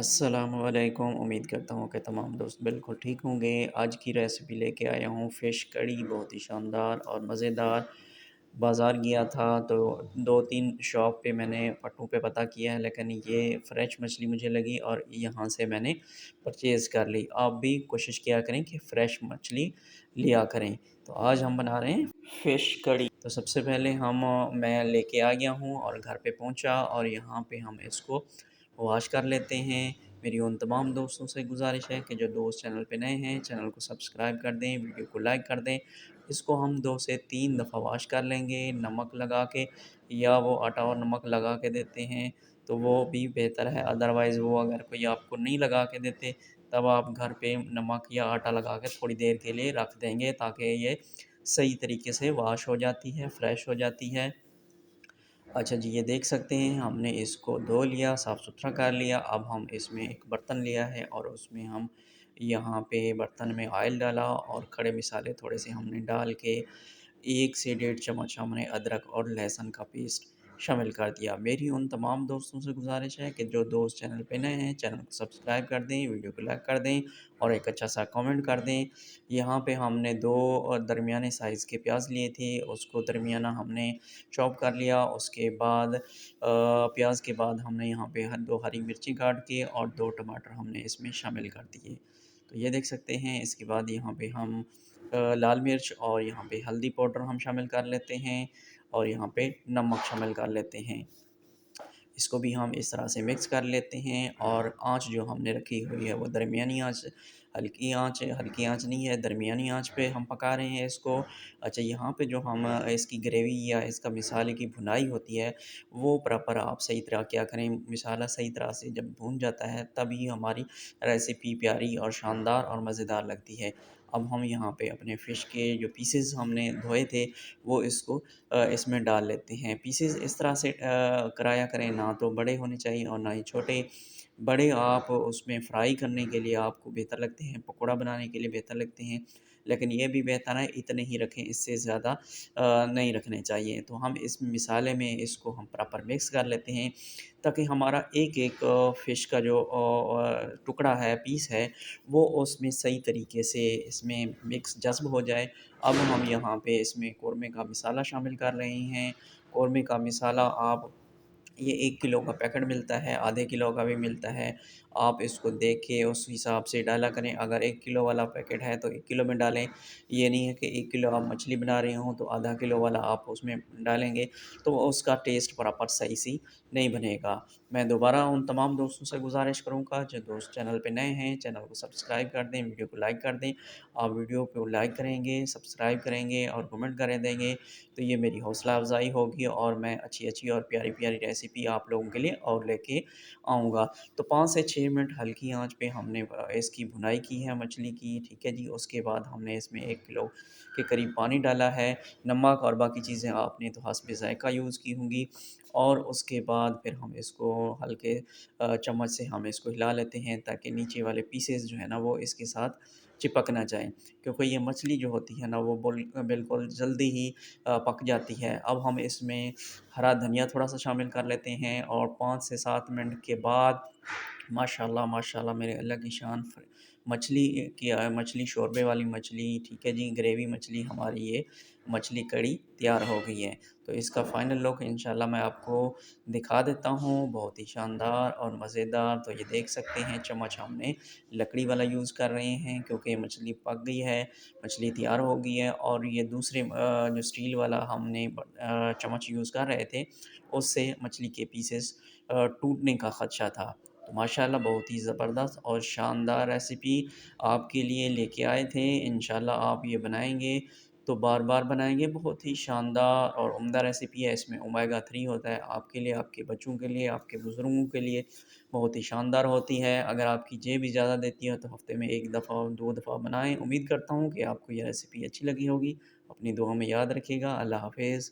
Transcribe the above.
अस्सलामुअलैकुम। उम्मीद करता हूँ कि तमाम दोस्त बिल्कुल ठीक होंगे। आज की रेसिपी लेके आया हूँ फ़िश कड़ी, बहुत ही शानदार और मज़ेदार। बाज़ार गया था तो 2-3 शॉप पे मैंने पट्टों पे पता किया है, लेकिन ये फ्रेश मछली मुझे लगी और यहाँ से मैंने परचेज़ कर ली। आप भी कोशिश किया करें कि फ्रेश मछली लिया करें। तो आज हम बना रहे हैं फ़िश कड़ी। तो सबसे पहले मैं लेके आ गया हूँ और घर पे पहुँचा और यहाँ पे हम इसको वॉश कर लेते हैं। मेरी उन तमाम दोस्तों से गुज़ारिश है कि जो दोस्त चैनल पे नए हैं, चैनल को सब्सक्राइब कर दें, वीडियो को लाइक कर दें। इसको हम 2 से 3 दफ़ा वॉश कर लेंगे नमक लगा के, या वो आटा और नमक लगा के देते हैं तो वो भी बेहतर है। अदरवाइज़ वो अगर कोई आपको नहीं लगा के देते, तब आप घर पे नमक या आटा लगा के थोड़ी देर के लिए रख देंगे ताकि ये सही तरीके से वॉश हो जाती है, फ्रेश हो जाती है। अच्छा जी, ये देख सकते हैं हमने इसको धो लिया, साफ़-सुथरा कर लिया। अब हम इसमें एक बर्तन लिया है और उसमें हम यहाँ पे बर्तन में ऑयल डाला और खड़े मसाले थोड़े से हमने डाल के 1 से डेढ़ चम्मच हमने अदरक और लहसुन का पेस्ट शामिल कर दिया। मेरी उन तमाम दोस्तों से गुज़ारिश है कि जो दोस्त चैनल पे नए हैं, चैनल को सब्सक्राइब कर दें, वीडियो को लाइक कर दें और एक अच्छा-सा कमेंट कर दें। यहाँ पे हमने 2 दरमियाने साइज़ के प्याज़ लिए थे, उसको दरमियाना हमने चॉप कर लिया। उसके बाद प्याज़ के बाद हमने यहाँ पे 2 हरी मिर्ची काट के और 2 टमाटर हमने इसमें शामिल कर दिए। तो ये देख सकते हैं। इसके बाद यहाँ पे हम लाल मिर्च और यहाँ पे हल्दी पाउडर हम शामिल कर लेते हैं और यहाँ पे नमक शामिल कर लेते हैं। इसको भी हम इस तरह से मिक्स कर लेते हैं और आँच जो हमने रखी हुई है वो दरमियानी आँच, हल्की आँच नहीं है, दरमियानी आँच पे हम पका रहे हैं इसको। अच्छा, यहाँ पे जो हम इसकी ग्रेवी या इसका मसाले की भुनाई होती है, वो प्रॉपर आप सही तरह क्या करें, मसाला सही तरह से जब भून जाता है तभी हमारी रेसिपी प्यारी और शानदार और मज़ेदार लगती है। अब हम यहाँ पे अपने फ़िश के जो पीसेस हमने धोए थे, वो इसमें डाल लेते हैं। पीसेस इस तरह से कराया करें, ना तो बड़े होने चाहिए और ना ही छोटे। बड़े आप उसमें फ्राई करने के लिए आपको बेहतर लगते हैं, पकौड़ा बनाने के लिए बेहतर लगते हैं, लेकिन ये भी बेहतर है इतने ही रखें, इससे ज़्यादा नहीं रखने चाहिए। तो हम इस मसाले में इसको हम प्रॉपर मिक्स कर लेते हैं ताकि हमारा एक-एक फ़िश का जो टुकड़ा है, पीस है, वो उसमें सही तरीके से इसमें मिक्स जज़्ब हो जाए। अब हम यहाँ पे इसमें कौरमे का मसाला शामिल कर रहे हैं। कौरमे का मसाला आप ये 1 किलो का पैकेट मिलता है, आधे किलो का भी मिलता है। आप इसको देख के उस हिसाब से डाला करें। अगर 1 किलो वाला पैकेट है तो 1 किलो में डालें। ये नहीं है कि 1 किलो आप मछली बना रहे हों तो आधा किलो वाला आप उसमें डालेंगे, तो उसका टेस्ट प्रॉपर सही से नहीं बनेगा। मैं दोबारा उन तमाम दोस्तों से गुज़ारिश करूँगा जो दोस्त चैनल पे नए हैं, चैनल को सब्सक्राइब कर दें, वीडियो को लाइक कर दें। आप वीडियो को लाइक करेंगे, सब्सक्राइब करेंगे और कमेंट कर देंगे, तो ये मेरी हौसला अफ़ज़ाई होगी और मैं अच्छी-अच्छी और प्यारी-प्यारी रेसिपी आप लोगों के लिए और लेके आऊँगा। तो 5 से 6 मिनट हल्की आँच पे हमने इसकी भुनाई की है मछली की, ठीक है जी। उसके बाद हमने इसमें 1 किलो के करीब पानी डाला है। नमक और बाकी चीज़ें आपने तो हस्बे ज़ायक़ा यूज़ की होंगी और उसके बाद फिर हम इसको हल्के चम्मच से हम इसको हिला लेते हैं ताकि नीचे वाले पीसेस जो है ना वो इसके साथ चिपक ना जाएँ, क्योंकि ये मछली जो होती है ना वो बिल्कुल जल्दी ही पक जाती है। अब हम इसमें हरा धनिया थोड़ा-सा शामिल कर लेते हैं और 5 से 7 मिनट के बाद माशाल्लाह, माशाल्लाह मेरे अल्लाह की शान मछली मछली शोरबे वाली मछली, ठीक है जी, ग्रेवी मछली हमारी ये मछली कड़ी तैयार हो गई है। तो इसका फ़ाइनल लुक इंशाल्लाह मैं आपको दिखा देता हूँ, बहुत ही शानदार और मज़ेदार। तो ये देख सकते हैं चम्मच हमने लकड़ी वाला यूज़ कर रहे हैं क्योंकि मछली पक गई है, मछली तैयार हो गई है और ये दूसरे जो स्टील वाला हमने चम्मच यूज़ कर रहे थे, उससे मछली के पीसेस टूटने का ख़दशा था। तो माशाल्लाह बहुत ही ज़बरदस्त और शानदार रेसिपी आपके लिए लेके आए थे। इंशाल्लाह आप ये बनाएँगे तो बार-बार बनाएँगे। बहुत ही शानदार और उम्दा रेसिपी है। इसमें ओमेगा 3 होता है, आपके लिए, आपके बच्चों के लिए, आपके बुज़ुर्गों के लिए बहुत ही शानदार होती है। अगर आपकी जेब इजाज़त देती है तो हफ़्ते में 1 दफ़ा और 2 दफ़ा बनाएँ। उम्मीद करता हूँ कि आपको ये रेसिपी अच्छी लगी होगी। अपनी दुआ में याद रखिएगा। अल्लाह हाफ़िज़।